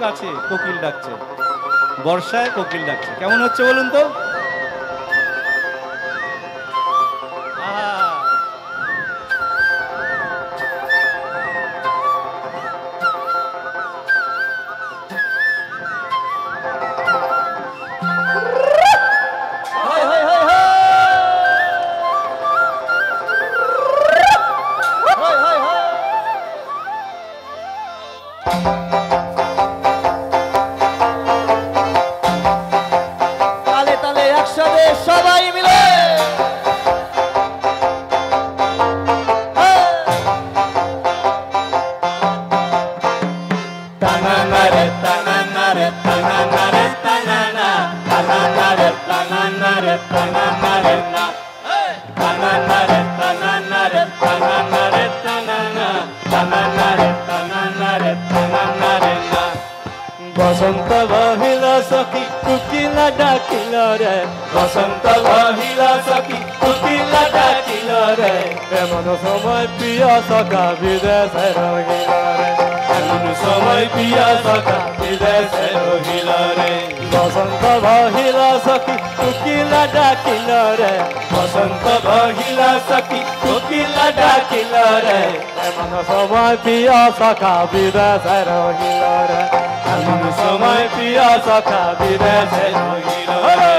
গাছে কোকিল ডাকছে, বর্ষায় কোকিল ডাকছে। কেমন হচ্ছে বলুন তো? তালে তালে একসাথে সবাই মিলে তানানা রে তানানা রে তানানা রে তানানা, তানানা রে তানানা রে তানানা রে না, তানানা রে তানানা রে তানানা রে তানানা, তানানা রে তানানা রে তানানা রে না। বসন্ত বহিলা সখী কোকিলা ডাকিল রে, বসন্ত বহিলা সখী কোকিলা ডাকিল রে, এমন সময় প্রিয় সখা বিদেশে রহিল রে, এমন সময় প্রিয় সখা বিদেশে রহিল রে। বসন্ত বহিলা সখী কোকিলা ডাকিল রে, বসন্ত বহিলা সখী কোকিলা ডাকিল রে, এমন সময় প্রিয় সখা বিদেশে রহিল রে, এমন সময় প্রিয় সখা বিদেশে রহিল রে।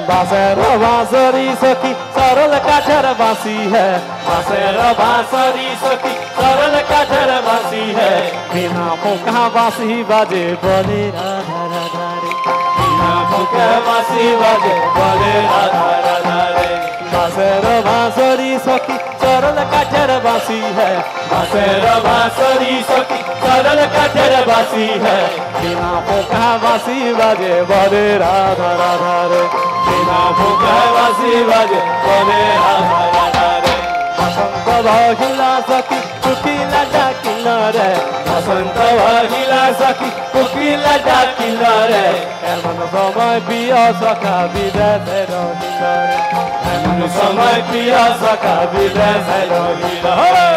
बांसुर बांसुरी सखी सरल काठर बांसी है, बांसुर बांसुरी सखी सरल काठर बांसी है, बिना फूका बांसी बाजे बोले राधा राधा रे, बिना फूका बांसी बाजे बोले राधा राधा रे। बांसुर बांसुरी सखी सरल काठर बांसी है, बांसुर बांसुरी सखी सरल काठर बांसी है, बिना फूका बांसी बाजे बोले राधा राधा रे, बिना फूका बांसी बाजे बोले राधा राधा रे। बसंत बहिला सखी कोकिला डाकिल रे, बसंत बहिला सखी कोकिला डाकिल रे, एमन समय प्रिय सखा विदेशे रहिल रे, एमन समय प्रिय सखा विदेशे रहिल रे।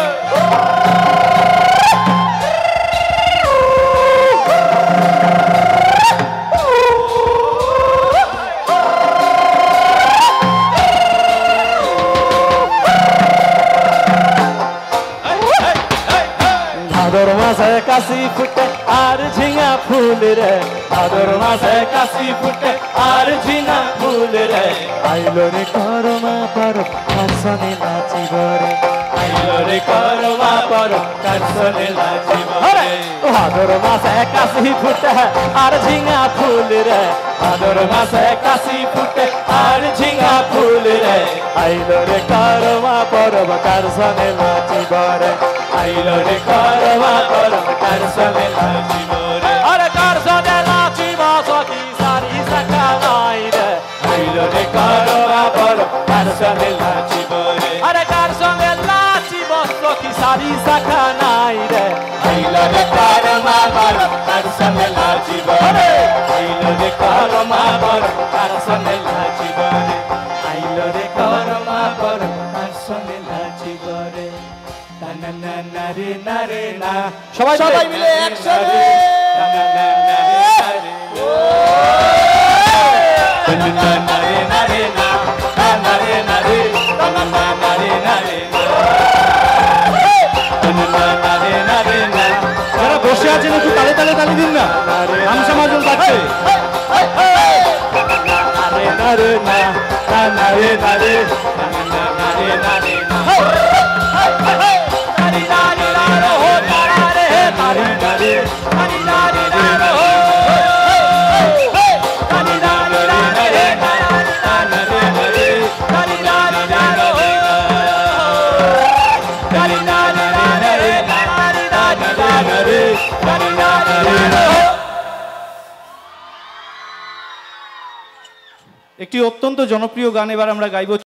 भादर मासे काशी फुटे आर झिंगा फूल रे, भादर मासे काशी फुटे आर झिंगा फूल रे, आइलो रे करमा पर कासने नाचिब रे, आइलो रे करमा पर कासने नाचिब रे। भादर मासे काशी फुटे आर झिंगा फूल रे, भादर मासे काशी फुटे आर झिंगा फूल रे, आइलो रे करमा पर कासने नाचिब रे, आइलो रे करमा पर कासने नाचिब रे। अरे कासने नाचिब सखी सारी सखा नाई रे, आइलो रे करमा पर कासने नाचिब रे, अरे कासने नाचिब सखी सारी सखा नाई रे, आइलो रे करमा पर कासने नाचिब रे, आइलो रे करमा पर कासने नाचिब रे, आइलो रे करमा पर कासने नाचिब रे। সবাই মিলে একসাথে যারা বসে আছেন একটু তালে তালে তালি দিন না, আমসা মাজল পাচ্ছে। একটি অত্যন্ত জনপ্রিয় গান এবার আমরা গাইব।